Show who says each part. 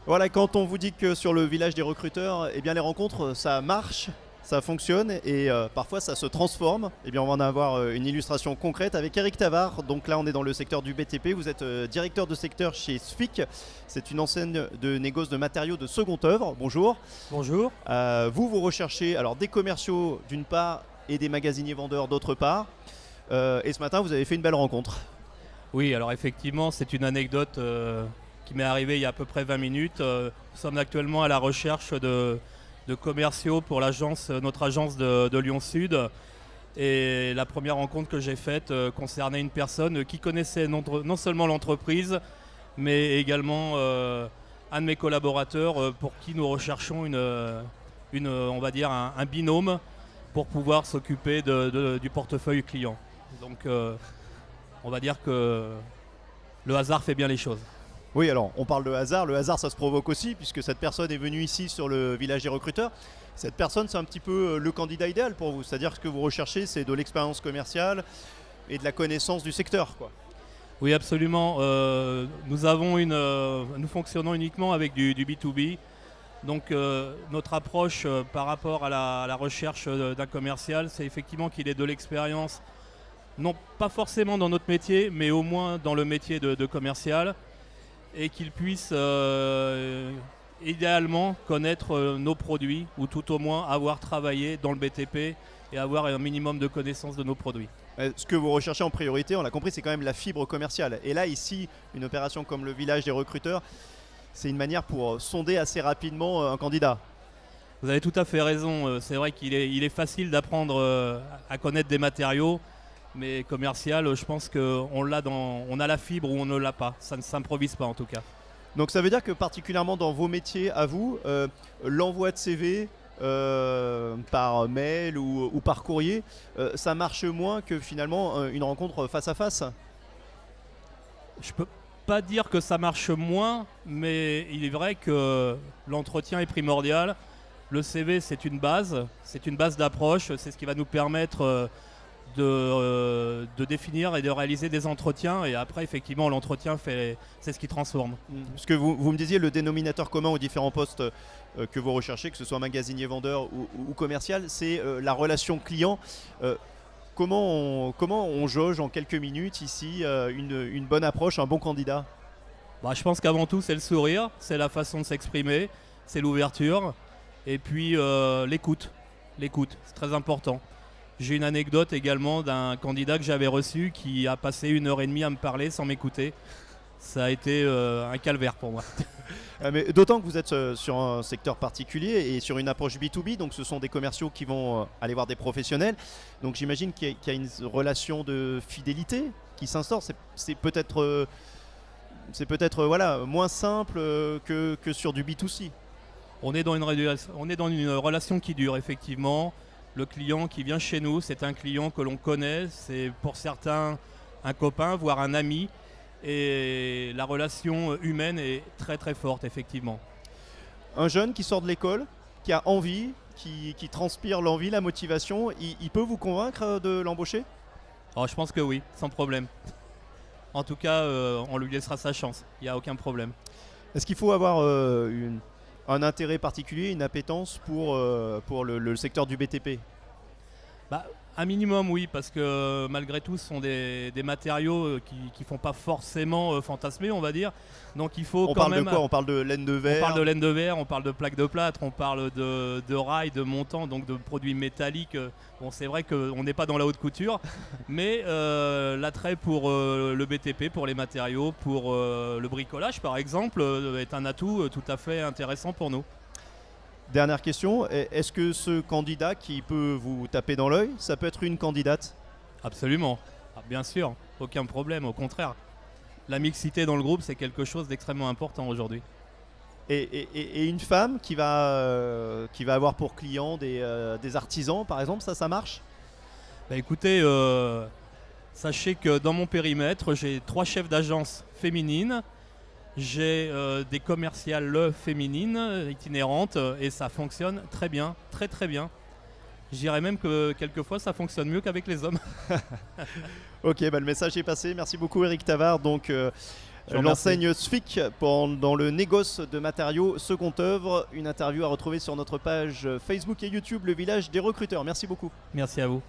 Speaker 1: Voilà, quand on vous dit que sur le village des recruteurs, eh bien les rencontres, ça marche, ça fonctionne et parfois ça se transforme. Eh bien on va en avoir une illustration concrète avec Eric Tavard. Donc là on est dans le secteur du BTP, vous êtes directeur de secteur chez SFIC. C'est une enseigne de négoce de matériaux de seconde œuvre. Bonjour.
Speaker 2: Bonjour.
Speaker 1: Vous recherchez alors des commerciaux d'une part et des magasiniers vendeurs d'autre part. Et ce matin vous avez fait une belle rencontre.
Speaker 2: Oui, alors effectivement, c'est une anecdote qui m'est arrivée il y a à peu près 20 minutes. Nous sommes actuellement à la recherche de commerciaux pour notre agence de Lyon Sud. Et la première rencontre que j'ai faite concernait une personne qui connaissait non seulement l'entreprise, mais également un de mes collaborateurs pour qui nous recherchons on va dire un binôme pour pouvoir s'occuper du portefeuille client. Donc on va dire que le hasard fait bien les choses.
Speaker 1: Oui, alors on parle de hasard. Le hasard, ça se provoque aussi, puisque cette personne est venue ici sur le village des recruteurs. Cette personne, c'est un petit peu le candidat idéal pour vous. C'est-à-dire que ce que vous recherchez, c'est de l'expérience commerciale et de la connaissance du secteur, quoi.
Speaker 2: Oui, absolument. Nous fonctionnons uniquement avec du B2B. Donc notre approche par rapport à la recherche d'un commercial, c'est effectivement qu'il ait de l'expérience, non pas forcément dans notre métier, mais au moins dans le métier de commercial, et qu'il puisse idéalement connaître nos produits, ou tout au moins avoir travaillé dans le BTP et avoir un minimum de connaissances de nos produits.
Speaker 1: Ce que vous recherchez en priorité, on l'a compris, c'est quand même la fibre commerciale. Et là, ici, une opération comme le village des recruteurs, c'est une manière pour sonder assez rapidement un candidat.
Speaker 2: Vous avez tout à fait raison. C'est vrai qu'il est facile d'apprendre à connaître des matériaux, mais commercial, je pense qu'on a la fibre ou on ne l'a pas. Ça ne s'improvise pas en tout cas.
Speaker 1: Donc ça veut dire que particulièrement dans vos métiers à vous, l'envoi de CV par mail ou par courrier, ça marche moins que finalement une rencontre face à face.
Speaker 2: Je peux pas dire que ça marche moins, mais il est vrai que l'entretien est primordial. Le CV, c'est une base d'approche, c'est ce qui va nous permettre de définir et de réaliser des entretiens, et après effectivement l'entretien c'est ce qui transforme.
Speaker 1: Parce que vous me disiez le dénominateur commun aux différents postes que vous recherchez, que ce soit magasinier, vendeur ou commercial, c'est la relation client. Comment on jauge en quelques minutes ici une bonne approche, un bon candidat?
Speaker 2: Je pense qu'avant tout c'est le sourire, c'est la façon de s'exprimer, c'est l'ouverture, et puis l'écoute, c'est très important. J'ai une anecdote également d'un candidat que j'avais reçu qui a passé 1h30 à me parler sans m'écouter. Ça a été un calvaire pour moi.
Speaker 1: Mais d'autant que vous êtes sur un secteur particulier et sur une approche B2B, donc ce sont des commerciaux qui vont aller voir des professionnels. Donc j'imagine qu'il y a une relation de fidélité qui s'instaure. C'est peut-être voilà, moins simple que sur du B2C.
Speaker 2: On est dans une relation qui dure effectivement. Le client qui vient chez nous, c'est un client que l'on connaît, c'est pour certains un copain, voire un ami. Et la relation humaine est très très forte, effectivement.
Speaker 1: Un jeune qui sort de l'école, qui a envie, qui transpire l'envie, la motivation, il peut vous convaincre de l'embaucher?
Speaker 2: Alors, je pense que oui, sans problème. En tout cas, on lui laissera sa chance, il n'y a aucun problème.
Speaker 1: Est-ce qu'il faut avoir un intérêt particulier, une appétence pour le secteur du BTP?
Speaker 2: Un minimum, oui, parce que malgré tout, ce sont des matériaux qui ne font pas forcément fantasmer, on va dire. Donc il faut
Speaker 1: on
Speaker 2: quand
Speaker 1: parle
Speaker 2: même...
Speaker 1: de quoi? On parle de laine de verre?
Speaker 2: On parle de laine de verre, on parle de plaques de plâtre, on parle de rails, de montants, donc de produits métalliques. Bon, c'est vrai qu'on n'est pas dans la haute couture, mais l'attrait pour le BTP, pour les matériaux, pour le bricolage par exemple, est un atout tout à fait intéressant pour nous.
Speaker 1: Dernière question, est-ce que ce candidat qui peut vous taper dans l'œil, ça peut être une candidate?
Speaker 2: Absolument, bien sûr, aucun problème, au contraire. La mixité dans le groupe, c'est quelque chose d'extrêmement important aujourd'hui.
Speaker 1: Et une femme qui va avoir pour client des artisans, par exemple, ça marche?
Speaker 2: Écoutez, sachez que dans mon périmètre, j'ai 3 chefs d'agence féminines, j'ai des commerciales féminines itinérantes, et ça fonctionne très bien, très très bien. Je dirais même que quelquefois ça fonctionne mieux qu'avec les hommes.
Speaker 1: Ok, le message est passé. Merci beaucoup Eric Tavard, donc
Speaker 2: Je vous remercie.
Speaker 1: l'enseigne SFIC dans le négoce de matériaux seconde œuvre. Une interview à retrouver sur notre page Facebook et YouTube, le village des recruteurs. Merci beaucoup.
Speaker 2: Merci à vous.